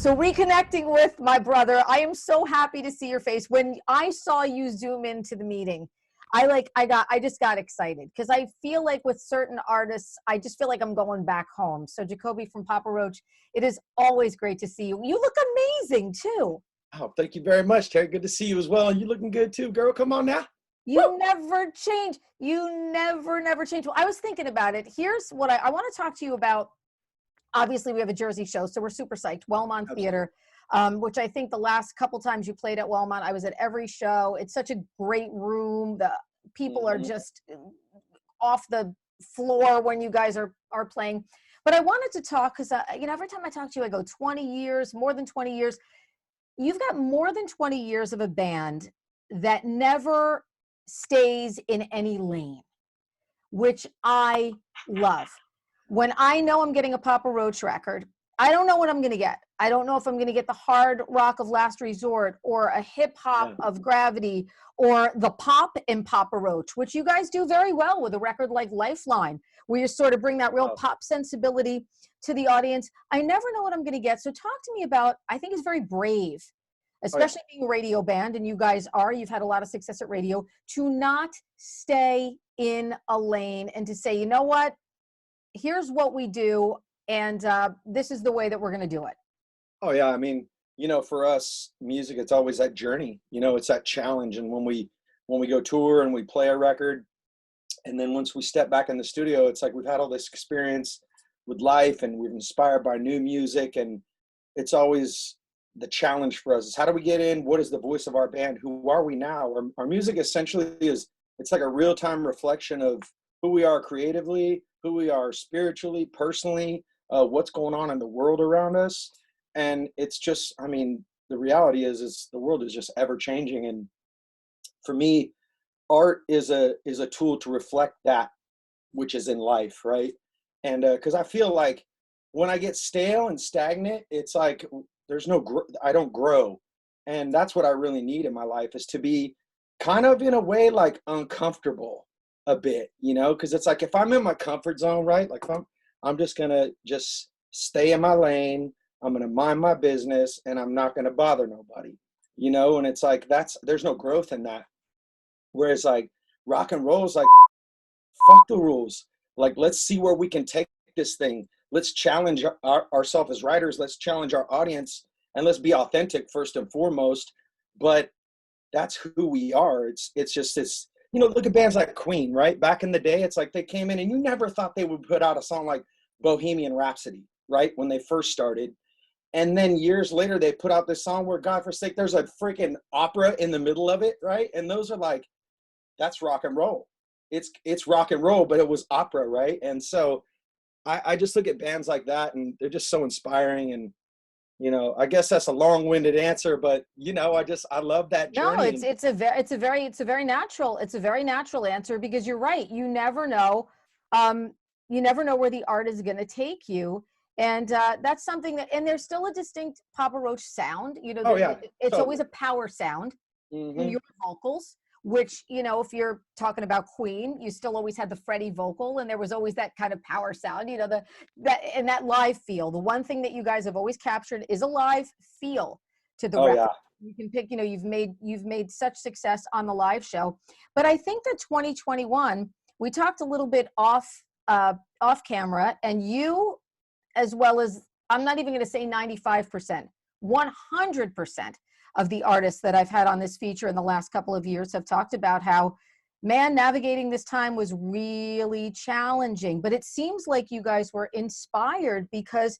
So reconnecting with my brother, I am so happy to see your face. When I saw you zoom into the meeting, I just got excited because I feel like with certain artists, I just feel like I'm going back home. So Jacoby from Papa Roach, it is always great to see you. You look amazing too. Oh, thank you very much, Terry. Good to see you as well. And you looking good too, girl. Come on now. You Woo! never change. You never change. Well, I was thinking about it. Here's what I want to talk to you about. Obviously, we have a Jersey show, so we're super psyched. Wellmont Absolutely. Theater, which I think the last couple times you played at Wellmont, I was at every show. It's such a great room. The people are just off the floor when you guys are playing. But I wanted to talk because every time I talk to you, I go 20 years, more than 20 years. You've got more than 20 years of a band that never stays in any lane, which I love. When I know I'm getting a Papa Roach record, I don't know what I'm going to get. I don't know if I'm going to get the hard rock of Last Resort or a hip hop of Gravity or the pop in Papa Roach, which you guys do very well with a record like Lifeline, where you sort of bring that real pop sensibility to the audience. I never know what I'm going to get. So talk to me about, I think it's very brave, especially being a radio band, and you guys you've had a lot of success at radio, to not stay in a lane and to say, you know what, here's what we do, and this is the way that we're going to do it. Oh yeah. I mean, for us, music, it's always that journey, it's that challenge. And when we go tour and we play a record, and then once we step back in the studio, it's like we've had all this experience with life and we're inspired by new music. And it's always the challenge for us is how do we get in? What is the voice of our band? Who are we now? Our music essentially it's like a real-time reflection of who we are creatively, who we are spiritually, personally, what's going on in the world around us. And it's just, I mean, the reality is the world is just ever changing. And for me, art is a tool to reflect that which is in life, right? And because I feel like when I get stale and stagnant, it's like I don't grow. And that's what I really need in my life, is to be kind of in a way like uncomfortable a bit, because it's like if I'm in my comfort zone, right? Like if I'm just gonna just stay in my lane, I'm gonna mind my business, and I'm not gonna bother nobody, and it's like there's no growth in that. Whereas like rock and roll is like, fuck the rules. Like, let's see where we can take this thing. Let's challenge ourselves as writers. Let's challenge our audience, and let's be authentic first and foremost. But that's who we are. It's just this, look at bands like Queen, right? Back in the day, it's like they came in and you never thought they would put out a song like Bohemian Rhapsody, right? When they first started. And then years later, they put out this song where, God forsake, there's a freaking opera in the middle of it, right? And those are like, that's rock and roll. It's rock and roll, but it was opera, right? And so I just look at bands like that, and they're just so inspiring. And I guess that's a long-winded answer, but I love that journey. No, it's a very natural answer, because you're right. You never know where the art is going to take you. And that's something that, and there's still a distinct Papa Roach sound. It's always a power sound in your vocals, which, if you're talking about Queen, you still always had the Freddie vocal, and there was always that kind of power sound, that live feel. The one thing that you guys have always captured is a live feel to the record. You can pick, you've made such success on the live show. But I think that 2021, we talked a little bit off camera, and you, as well as, I'm not even going to say 95%, 100% of the artists that I've had on this feature in the last couple of years have talked about how, man, navigating this time was really challenging. But it seems like you guys were inspired, because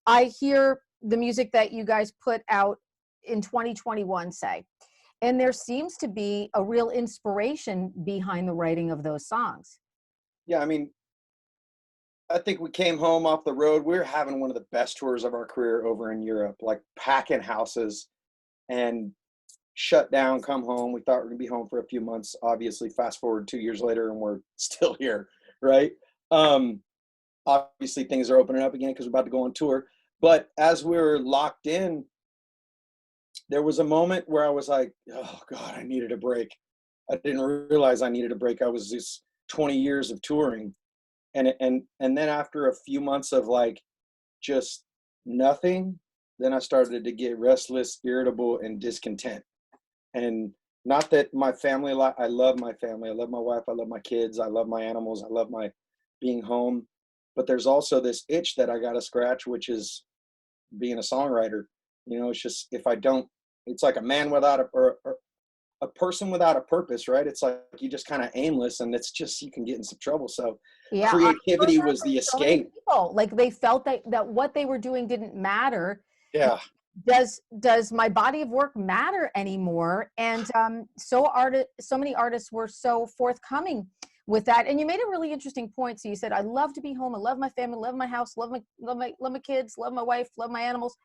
I hear the music that you guys put out in 2021, say, and there seems to be a real inspiration behind the writing of those songs. Yeah, I mean, I think we came home off the road. We were having one of the best tours of our career over in Europe, like packing houses, and shut down, come home. We thought we were going to be home for a few months. Obviously, fast forward 2 years later, and we're still here, right? Obviously, things are opening up again because we're about to go on tour. But as we were locked in, there was a moment where I was like, oh, God, I needed a break. I didn't realize I needed a break. I was just 20 years of touring. And then after a few months of like just nothing, then I started to get restless, irritable, and discontent. And not that my family, I love my family. I love my wife. I love my kids. I love my animals. I love my being home. But there's also this itch that I got to scratch, which is being a songwriter. You know, it's just, if I don't, it's like a man without or a person without a purpose, right? It's like you just kind of aimless, and it's just, you can get in some trouble. So Yeah, I've heard creativity that was from the so many escape. people. Like they felt that what they were doing didn't matter. Yeah. Does my body of work matter anymore? And so many artists were so forthcoming with that. And you made a really interesting point. So you said, I love to be home. I love my family, love my house, love my kids, love my wife, love my animals.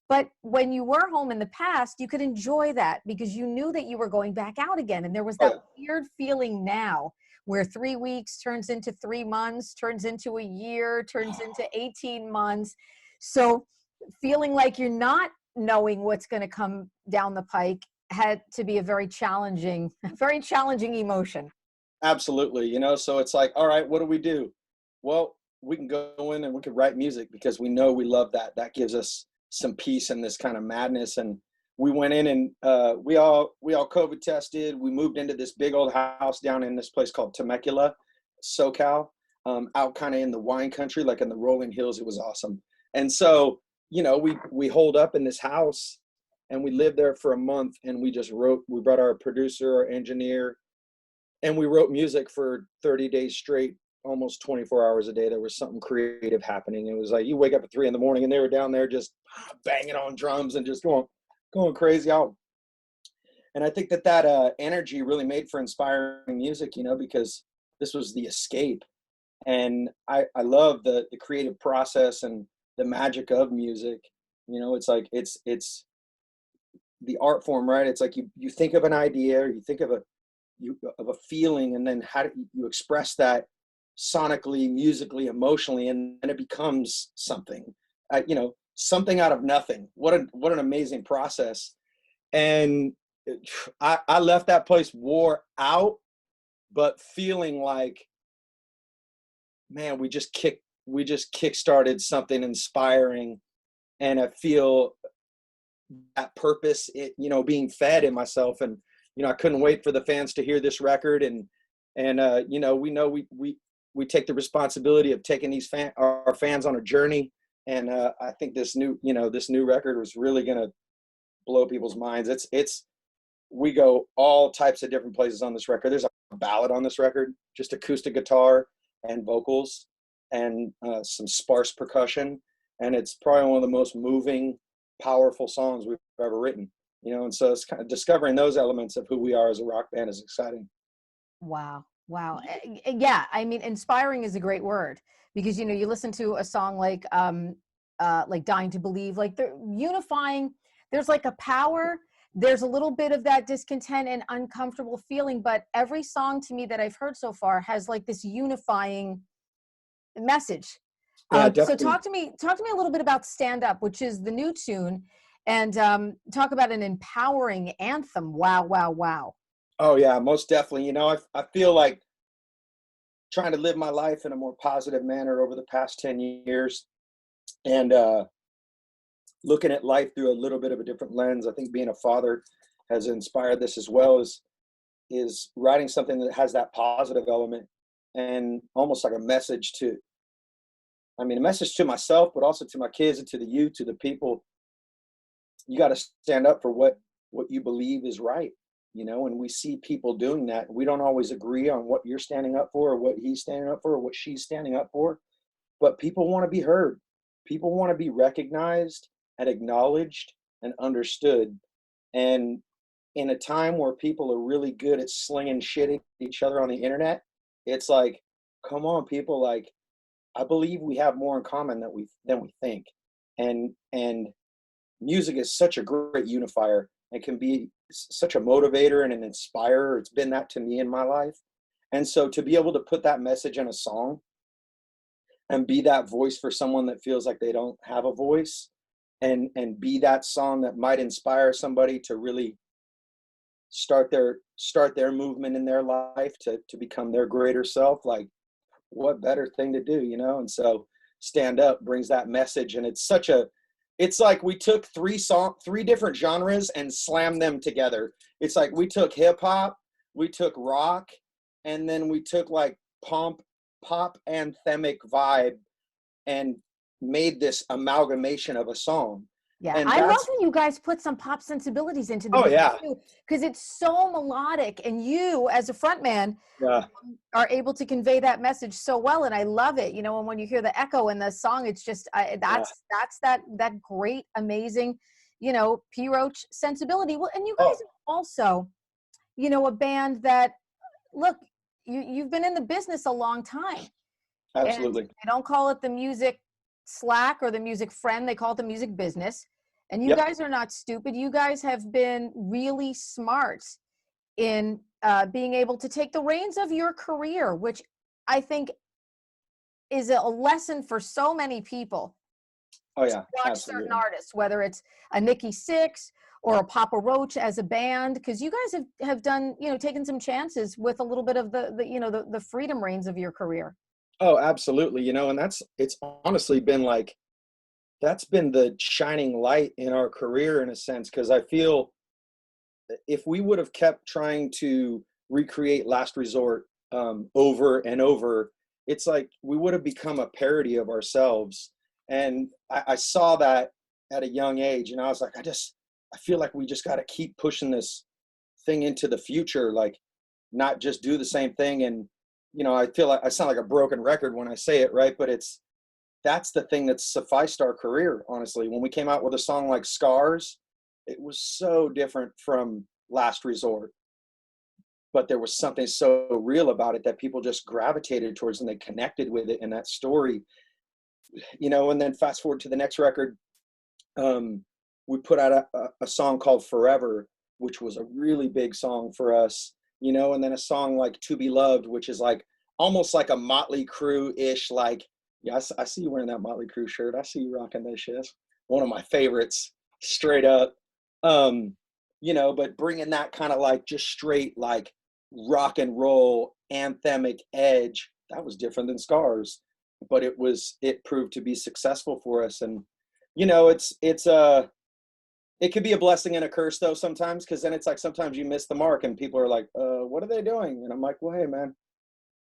But when you were home in the past, you could enjoy that because you knew that you were going back out again. And there was Oh, that yeah. weird feeling now where 3 weeks turns into 3 months, turns into a year, turns into 18 months. So feeling like you're not knowing what's going to come down the pike had to be a very challenging, very challenging emotion. Absolutely. You know, so it's like, all right, what do we do? Well, we can go in and we can write music because we know we love that. That gives us some peace in this kind of madness. And we went in and we all COVID tested. We moved into this big old house down in this place called Temecula, SoCal, out kind of in the wine country, like in the rolling hills. It was awesome. And so, you know, we holed up in this house and we lived there for a month, and we just wrote. We brought our producer, our engineer, and we wrote music for 30 days straight, almost 24 hours a day. There was something creative happening. It was like you wake up at 3 a.m. and they were down there just banging on drums and just going crazy out. And I think that energy really made for inspiring music, you know, because this was the escape. And I love the creative process and the magic of music. You know, it's like it's the art form, right? It's like you think of an idea, or you think of a feeling, and then how do you express that sonically, musically, emotionally, and then it becomes something. You know, something out of nothing. What an amazing process. And I left that place wore out, but feeling like, man, we just kick started something inspiring. And I feel that purpose, you know, being fed in myself. And you know, I couldn't wait for the fans to hear this record. And you know, we take the responsibility of taking our fans on a journey. And I think this new record was really gonna blow people's minds. It's we go all types of different places on this record. There's a ballad on this record, just acoustic guitar and vocals, and some sparse percussion. And it's probably one of the most moving, powerful songs we've ever written. You know, and so it's kind of discovering those elements of who we are as a rock band is exciting. Wow. Wow. Yeah. I mean, inspiring is a great word because, you know, you listen to a song like Dying to Believe, like they're unifying. There's like a power. There's a little bit of that discontent and uncomfortable feeling, but every song to me that I've heard so far has like this unifying message. Yeah, So definitely. talk to me a little bit about Stand Up, which is the new tune, and talk about an empowering anthem. Wow. Wow. Wow. Oh yeah, most definitely. You know, I feel like trying to live my life in a more positive manner over the past 10 years, and looking at life through a little bit of a different lens. I think being a father has inspired this as well, is writing something that has that positive element, and almost like a message to, I mean, a message to myself, but also to my kids and to the youth, to the people. You got to stand up for what you believe is right, you know. And we see people doing that. We don't always agree on what you're standing up for, or what he's standing up for, or what she's standing up for, but people want to be heard. People want to be recognized and acknowledged and understood. And in a time where people are really good at slinging shit at each other on the internet, it's like, come on, people, like, I believe we have more in common than we think. And music is such a great unifier and can be such a motivator and an inspirer. It's been that to me in my life. And so to be able to put that message in a song and be that voice for someone that feels like they don't have a voice, and be that song that might inspire somebody to really start their movement in their life to become their greater self, like, what better thing to do, you know? And so Stand Up brings that message, and it's such a It's like we took three different genres and slammed them together. It's like we took hip hop, we took rock, and then we took like pop anthemic vibe and made this amalgamation of a song. Yeah, And I love that's, when you guys put some pop sensibilities into the oh music yeah, too, because it's so melodic, and you, as a frontman, yeah, are able to convey that message so well, and I love it. You know, and when you hear the echo in the song, it's just yeah. that's that great, amazing, you know, P Roach sensibility. Well, and you guys Oh, are also, you know, a band that, look, you've been in the business a long time, and absolutely. they don't call it the music slack or the music friend, they call it the music business. And you Yep. guys are not stupid. You guys have been really smart in being able to take the reins of your career, which I think is a lesson for so many people. Oh yeah, Watch certain absolutely. artists, whether it's a Nikki Sixx or a Papa Roach as a band, because you guys have done, you know, taken some chances with a little bit of the you know, the freedom reins of your career. Oh, absolutely. You know, and it's honestly been like, that's been the shining light in our career in a sense, because I feel if we would have kept trying to recreate Last Resort over and over, it's like we would have become a parody of ourselves. And I saw that at a young age, and I was like, I feel like we just got to keep pushing this thing into the future, like not just do the same thing. And you know, I feel like I sound like a broken record when I say it, right? But that's the thing that's sufficed our career, honestly. When we came out with a song like Scars, it was so different from Last Resort, but there was something so real about it that people just gravitated towards and they connected with it and that story, you know. And then fast forward to the next record, um, we put out a song called Forever, which was a really big song for us, you know. And then a song like To Be Loved, which is like almost like a Motley Crue-ish, like, yeah, I see you wearing that Motley Crue shirt. I see you rocking this shit. One of my favorites, straight up. Um, you know, but bringing that kind of like just straight like rock and roll anthemic edge, that was different than Scars, but it proved to be successful for us. And you know, it could be a blessing and a curse though sometimes, because then it's like sometimes you miss the mark and people are like, what are they doing? And I'm like, well, hey man,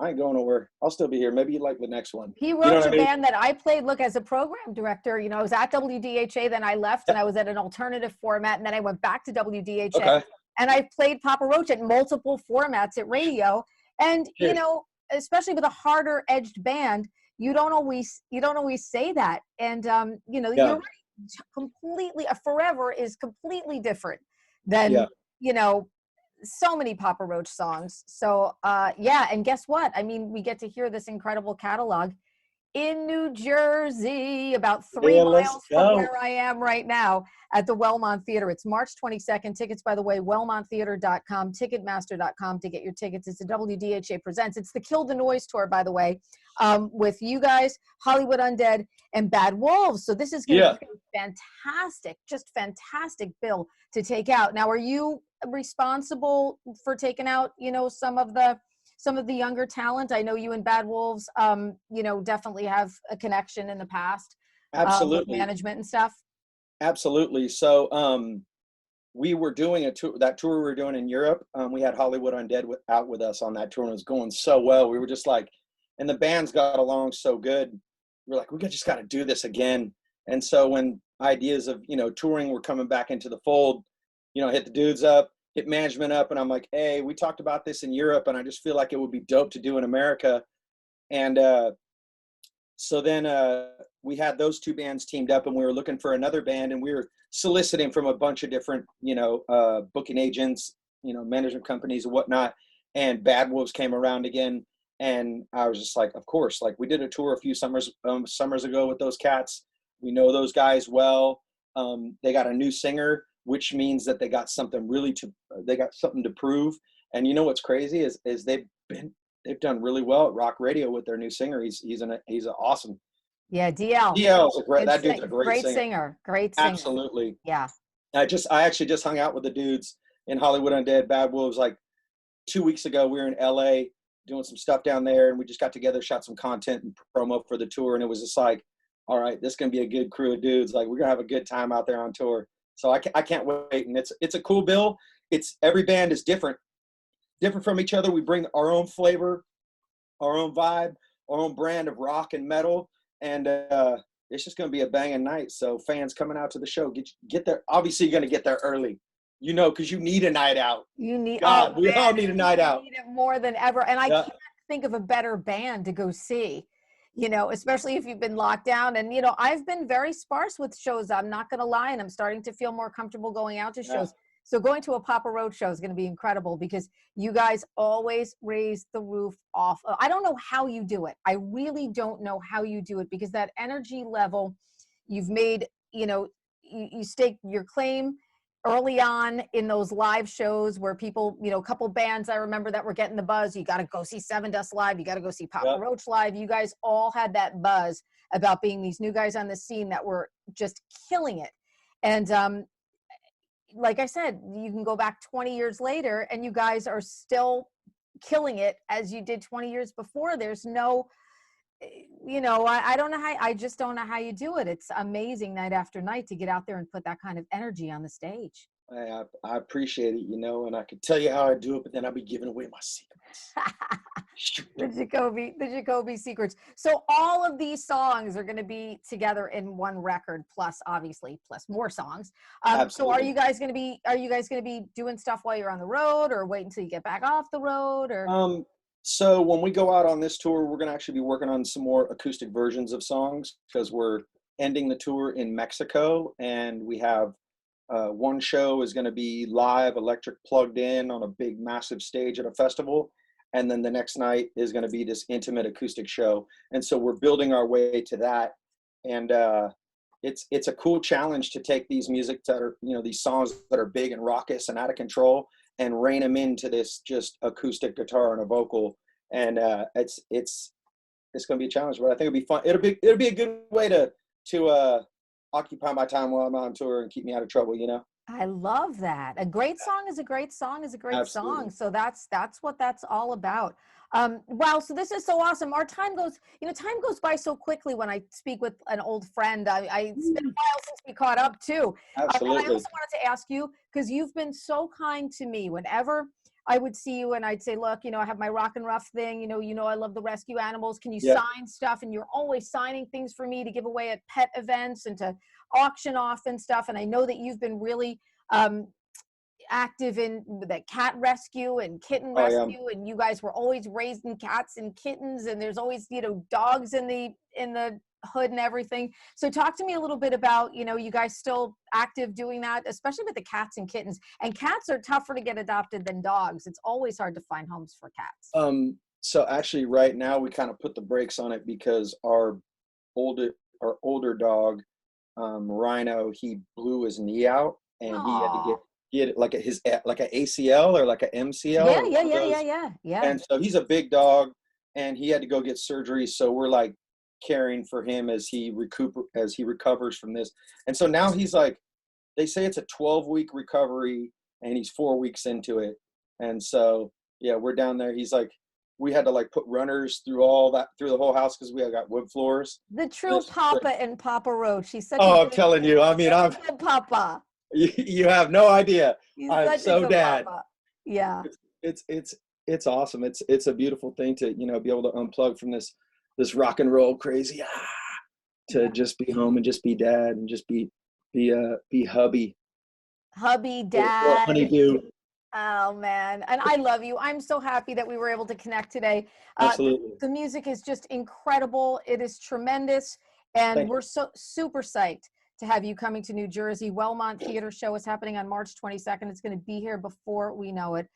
I ain't going nowhere. I'll still be here. Maybe you like the next one. He You know wrote what a I mean? band that I played, look, as a program director, you know, I was at WDHA, then I left and Yeah. I was at an alternative format, and then I went back to WDHA, Okay. and I played Papa Roach at multiple formats at radio. And, you Cheers. know, especially with a harder edged band, you don't always say that. And, you know, you're Yeah. right, completely, a Forever is completely different than, Yeah. you know, so many Papa Roach songs. So yeah, and guess what? I mean, we get to hear this incredible catalog in New Jersey, about 3 Yeah. Let's miles from go. where I am right now at the Wellmont Theater. It's March 22nd. Tickets, by the way, wellmonttheater.com, ticketmaster.com to get your tickets. It's a WDHA Presents. It's the Kill the Noise tour, by the way, with you guys, Hollywood Undead, and Bad Wolves. So this is going to Yeah. be fantastic, just fantastic bill to take out. Now, are you responsible for taking out, you know, some of the younger talent? I know you and Bad Wolves, you know, definitely have a connection in the past with Absolutely. management and stuff. Absolutely. So we were doing a tour, that tour we were doing in Europe. We had Hollywood Undead out with us on that tour, and it was going so well. We were just like, and the bands got along so good. We're like, just got to do this again. And so when ideas of, you know, touring were coming back into the fold, you know, hit the dudes up, hit management up, and I'm like, hey, we talked about this in Europe, and I just feel like it would be dope to do in America. And so then we had those two bands teamed up, and we were looking for another band, and we were soliciting from a bunch of different, you know, booking agents, you know, management companies and whatnot. And Bad Wolves came around again, and I was just like, of course, like we did a tour a few summers ago with those cats. We know those guys well. They got a new singer, which means that they got something to prove. And you know what's crazy is they've done really well at rock radio with their new singer. He's an awesome. Yeah, DL. That dude's a great Great singer. singer. Great singer. Absolutely. Yeah. I actually just hung out with the dudes in Hollywood Undead, Bad Wolves, like 2 weeks ago. We were in LA doing some stuff down there, and we just got together, shot some content and promo for the tour. And it was just like, all right, this is gonna be a good crew of dudes. Like we're gonna have a good time out there on tour. So I can't wait. And it's a cool bill. It's every band is different from each other. We bring our own flavor, our own vibe, our own brand of rock and metal, and it's just gonna be a banging night. So fans coming out to the show, get there. Obviously, you're gonna get there early, because you need a night out. You need, God, oh we all man, need a night you out. need it more than ever. And I Yeah. can't think of a better band to go see, especially if you've been locked down. And, I've been very sparse with shows. I'm not going to lie. And I'm starting to feel more comfortable going out to shows. So going to a Papa Roach show is going to be incredible because you guys always raise the roof off. I don't know how you do it. I really don't know how you do it because that energy level you've made, you stake your claim early on in those live shows where people, a couple bands I remember that were getting the buzz. You got to go see Seven Dust live. You got to go see Papa Roach live. You guys all had that buzz about being these new guys on the scene that were just killing it. And like I said, you can go back 20 years later and you guys are still killing it as you did 20 years before. There's no, I don't know I just don't know how you do it. It's amazing night after night to get out there and put that kind of energy on the stage. I appreciate it, and I could tell you how I do it, but then I'll be giving away my secrets. the Jacoby secrets. So all of these songs are going to be together in one record, plus more songs. So are you guys going to be doing stuff while you're on the road, or wait until you get back off the road, or? So when we go out on this tour, we're going to actually be working on some more acoustic versions of songs because we're ending the tour in Mexico, and we have one show is going to be live, electric plugged in on a big, massive stage at a festival. And then the next night is going to be this intimate acoustic show. And so we're building our way to that. And it's a cool challenge to take these music that are, these songs that are big and raucous and out of control and rein them into this just acoustic guitar and a vocal. And it's going to be a challenge, but I think it'll be fun. It'll be a good way to occupy my time while I'm on tour and keep me out of trouble, I love that. A great song is a great song is a great Absolutely. song. So that's what that's all about. Wow. So this is so awesome. Our time goes by so quickly when I speak with an old friend. It's been a while since we caught up too. Absolutely. And I also wanted to ask you, because you've been so kind to me whenever I would see you and I'd say, look, I have my Rock and Rough thing, I love the rescue animals. Can you sign stuff? And you're always signing things for me to give away at pet events and to auction off and stuff. And I know that you've been really active in the cat rescue and kitten rescue. And you guys were always raising cats and kittens, and there's always, dogs in the hood and everything. So talk to me a little bit about, you guys still active doing that, especially with the cats and kittens. And cats are tougher to get adopted than dogs. It's always hard to find homes for cats. So actually right now we kind of put the brakes on it because our older dog, Rhino, he blew his knee out and he had like an ACL or like an MCL. Yeah. And so he's a big dog and he had to go get surgery. So we're like caring for him as he recovers from this. And so now he's like, they say it's a 12-week recovery and he's 4 weeks into it. And so, yeah, we're down there. He's like, we had to like put runners through the whole house because we got wood floors. The true Papa and Papa Roach. He's such I'm telling you. I mean, I'm Papa. You have no idea. He's I'm so dad. Papa. Yeah. It's awesome. It's a beautiful thing to, be able to unplug from this rock and roll crazy to just be home and just be dad and just be hubby dad or honeydew. Oh man, and I love you. I'm so happy that we were able to connect today. Absolutely. The music is just incredible. It is tremendous, and we're so super psyched to have you coming to New Jersey. Wellmont Theater Show is happening on March 22nd. It's going to be here before we know it.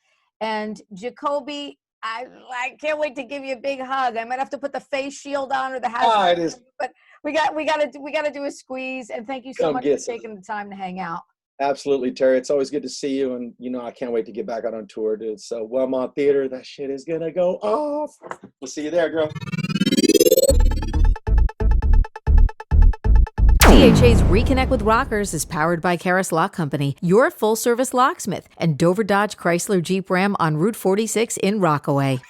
And Jacoby, I can't wait to give you a big hug. I might have to put the face shield on or the hat. It is. But we got to do a squeeze. And thank you so much for taking the time to hang out. Absolutely, Terry. It's always good to see you. And, I can't wait to get back out on tour, dude. So Wellmont Theater, that shit is going to go off. We'll see you there, girl. WDHA's Reconnect with Rockers is powered by Karis Lock Company, your full-service locksmith, and Dover Dodge Chrysler Jeep Ram on Route 46 in Rockaway.